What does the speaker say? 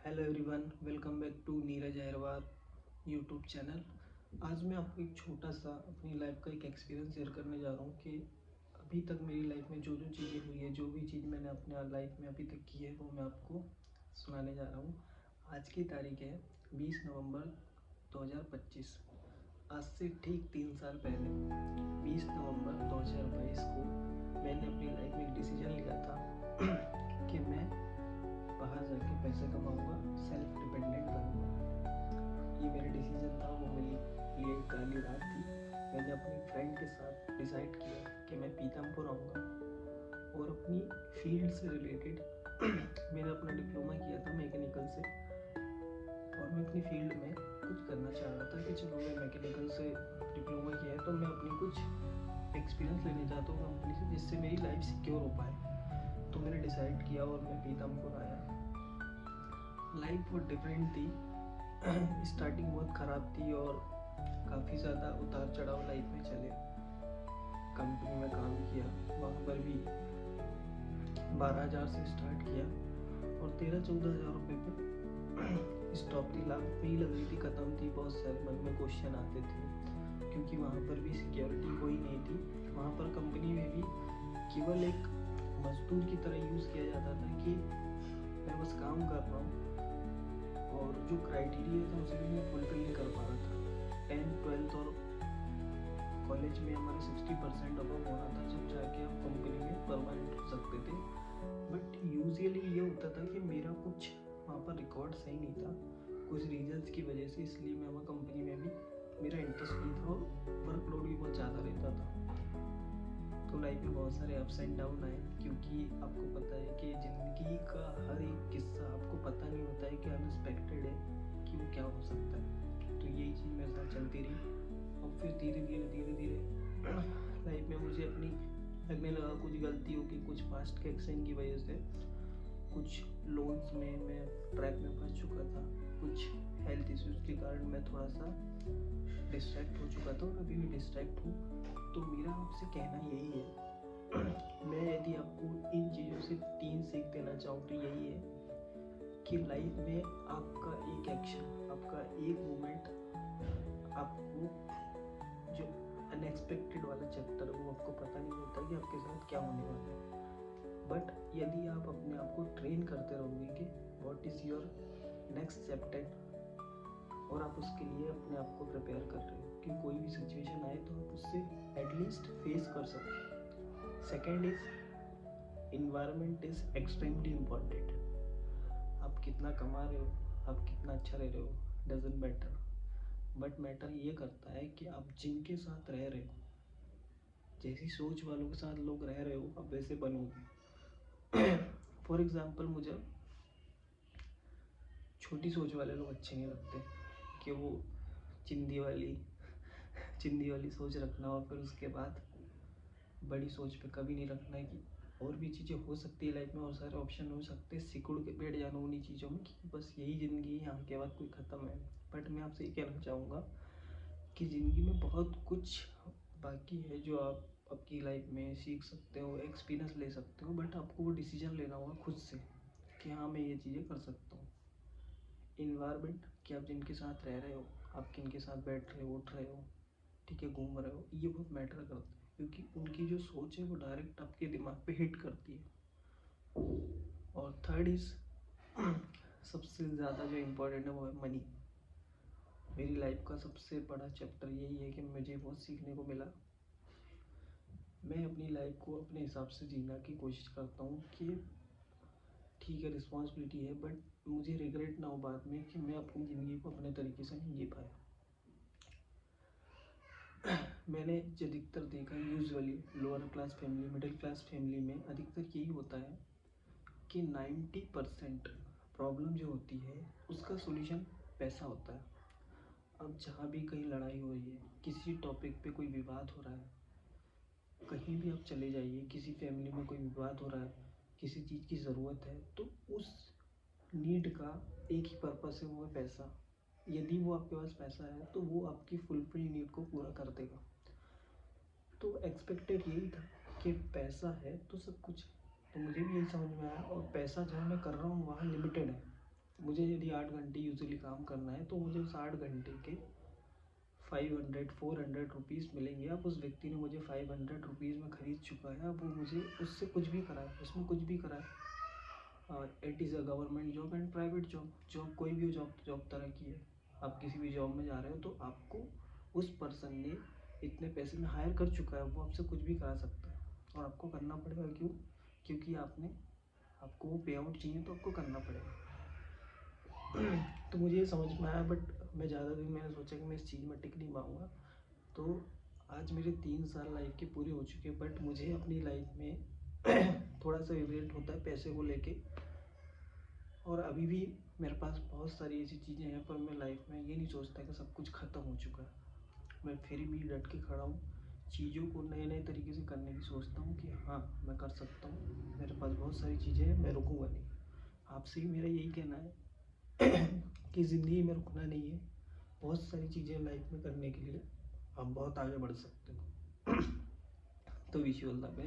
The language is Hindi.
Hello everyone, welcome back to Neeraj Ahirwar YouTube channel. आज मैं आपको एक छोटा सा अपनी लाइफ का एक एक्सपीरियंस शेयर करने जा रहा हूँ कि अभी तक मेरी लाइफ में जो जो चीज़ें हुई है, जो भी चीज़ मैंने अपने लाइफ में अभी तक की है, वो मैं आपको सुनाने जा रहा हूँ। आज की तारीख है 20 नवंबर 2025। आज से ठीक 3 साल पहले 20 नवंबर 2022 को मैंने अपनी लाइफ में एक डिसीजन लिया था कि मैं बाहर जाके पैसे कमाऊंगा, सेल्फ डिपेंडेंट बनूंगा। ये मेरा डिसीजन था, वो मेरे लिए एक काली रात थी। मैंने अपने फ्रेंड के साथ डिसाइड किया कि मैं पीतमपुर आऊँगा और अपनी फील्ड से रिलेटेड मैंने अपना डिप्लोमा किया था मैकेनिकल से, और मैं अपनी फील्ड में कुछ करना चाह रहा था कि चलो मैं मैकेनिकल से डिप्लोमा किया है तो मैं अपनी कुछ एक्सपीरियंस लेने चाहता हूँ कंपनी से, जिससे मेरी लाइफ सिक्योर हो पाए। तो मैंने डिसाइड किया और मैं पीतमपुर आया। लाइफ बहुत डिफरेंट थी। स्टार्टिंग बहुत ख़राब थी और काफ़ी ज़्यादा उतार चढ़ाव लाइफ में चले। कंपनी में काम किया, वहाँ पर भी 12,000 से स्टार्ट किया और 13-14 हज़ार रुपये पे स्टॉप थी। लास्ट में ही लग रही थी, ख़त्म थी। बहुत सारे मन में क्वेश्चन आते थे क्योंकि वहाँ पर भी सिक्योरिटी कोई नहीं थी। वहाँ पर कंपनी में भी केवल एक मजदूर की तरह यूज़ किया जाता था कि मैं बस काम कर रहा हूँ, और जो क्राइटेरिया था उसे भी मैं फुलफिल नहीं कर पा रहा था। 10th 12th और कॉलेज में हमारा 60% अबव होना था जब जाके आप कंपनी में परमानेंट हो सकते थे। बट यूजुअली ये होता था कि मेरा कुछ वहाँ पर रिकॉर्ड सही नहीं था कुछ रीजन्स की वजह से, इसलिए मैं वहाँ कंपनी में भी मेरा इंटरेस्ट नहीं था और वर्कलोड भी बहुत ज़्यादा रहता था। तो लाइफ में बहुत सारे अप्स एंड डाउन आए, क्योंकि आपको पता है कि ज़िंदगी का हर एक किस्सा आपको पता नहीं होता है कि अनएक्सपेक्टेड है कि वो क्या हो सकता है। तो यही चीज़ मेरे साथ चलती रही और फिर धीरे धीरे लाइफ में मुझे अपनी लगने लगा कुछ गलती होगी, कुछ पास्ट के एक्शन की वजह से कुछ लोन्स में मैं ट्रैप में फंस चुका था, कुछ हेल्थ इश्यूज़ के कारण मैं थोड़ा सा डिस्ट्रैक्ट हो चुका था और अभी भी डिस्ट्रैक्ट हूँ। तो मेरा आपसे कहना यही है मैं यदि आपको इन चीज़ों से 3 सीख देना चाहूँ तो यही है कि लाइफ में आपका एक एक्शन, आपका एक मोमेंट आपको जो अनएक्सपेक्टेड वाला चैप्टर है वो आपको पता नहीं होता कि आपके साथ क्या होने वाला है। बट यदि आप अपने आप को ट्रेन करते रहोगे कि what is your next chapter, और आप उसके लिए अपने आप को प्रिपेयर कर रहे हो कि कोई भी सिचुएशन आए तो आप उससे एटलीस्ट फेस कर सको। Second is environment is extremely important. आप कितना कमा रहे हो, आप कितना अच्छा रह रहे हो, डजेंट मैटर। बट मैटर ये करता है कि आप जिनके साथ रह रहे हो, जैसी सोच वालों के साथ लोग रह रहे हो, आप वैसे बनोगे। फॉर एग्ज़ाम्पल, मुझे छोटी सोच वाले लोग अच्छे नहीं लगते कि वो चिंदी वाली चिंदी वाली सोच रखना और फिर उसके बाद बड़ी सोच पे कभी नहीं रखना है कि और भी चीज़ें हो सकती है लाइफ में, और सारे ऑप्शन हो सकते हैं। सिकुड़ के बैठ जाना उन्हीं चीज़ों में कि बस यही ज़िंदगी है, यहाँ के बाद कोई ख़त्म है। बट मैं आपसे ये कहना चाहूँगा कि ज़िंदगी में बहुत कुछ बाकी है जो आप आपकी लाइफ में सीख सकते हो, एक्सपीरियंस ले सकते हो। बट आपको वो डिसीजन लेना होगा खुद से कि हाँ, मैं ये चीज़ें कर सकता हूँ। इन्वायरमेंट, कि आप जिनके साथ रह रहे हो, आप किन के साथ बैठ रहे हो, उठ रहे हो, ठीक है, घूम रहे हो, ये बहुत मैटर करता है क्योंकि उनकी जो सोच है वो डायरेक्ट आपके दिमाग पे हिट करती है। और थर्ड इज सबसे ज़्यादा जो इम्पोर्टेंट है वो है मनी। मेरी लाइफ का सबसे बड़ा चैप्टर यही है कि मुझे बहुत सीखने को मिला। मैं अपनी लाइफ को अपने हिसाब से जीना की कोशिश करता हूँ कि ठीक है, रिस्पॉन्सिबिलिटी है, बट मुझे रिग्रेट ना हो बाद में कि मैं अपनी ज़िंदगी को अपने तरीके से नहीं जी पाया। मैंने अधिकतर देखा है, usually lower class family, middle class family में अधिकतर यही होता है कि 90% प्रॉब्लम जो होती है उसका सॉल्यूशन पैसा होता है। अब जहाँ भी कहीं लड़ाई हो रही है, किसी टॉपिक पे कोई विवाद हो रहा है, कहीं भी आप चले जाइए, किसी फैमिली में कोई विवाद हो रहा है, किसी चीज़ की ज़रूरत है, तो उस नीड का एक ही पर्पस है, वो है पैसा। यदि वो आपके पास पैसा है तो वो आपकी फुलफिल नीड को पूरा कर देगा। तो एक्सपेक्टेड यही था कि पैसा है तो सब कुछ है। तो मुझे भी यही समझ में आया, और पैसा जहाँ मैं कर रहा हूँ वहाँ लिमिटेड है। मुझे यदि 8 घंटे यूजुअली काम करना है तो मुझे उस 8 घंटे के 400 रुपीज़ मिलेंगे। अब उस व्यक्ति ने मुझे 500 रुपीज़ में ख़रीद चुका है, अब वो मुझे उससे कुछ भी कराए, उसमें कुछ भी कराए। It is a government job and private job. Job कोई भी जॉब तरह की है। आप किसी भी जॉब में जा रहे हो तो आपको उस पर्सन ने इतने पैसे में हायर कर चुका है, वो आपसे कुछ भी करा सकता है और आपको करना पड़ेगा। क्यों? क्योंकि आपको वो पे आउट चाहिए तो आपको करना पड़ेगा। तो मुझे ये समझ में आया, बट मैं ज़्यादा दिन मैंने सोचा कि मैं इस चीज़ में टिक नहीं पाऊँगा। तो आज मेरे 3 साल लाइफ के पूरे हो चुके हैं, बट मुझे अपनी लाइफ में थोड़ा सा रिग्रेट होता है पैसे को लेके। और अभी भी मेरे पास बहुत सारी ऐसी चीज़ें हैं, पर मैं लाइफ में ये नहीं सोचता कि सब कुछ ख़त्म हो चुका है। मैं फिर भी डट के खड़ा हूँ, चीज़ों को नए तरीके से करने की सोचता हूँ कि हाँ मैं कर सकता हूँ। मेरे पास बहुत सारी चीज़ें हैं, मैं रुकूँगा नहीं। आपसे भी मेरा यही कहना है कि ज़िंदगी में रुकना नहीं है। बहुत सारी चीज़ें लाइफ में करने के लिए आप बहुत आगे बढ़ सकते हो। तो wish you all the best.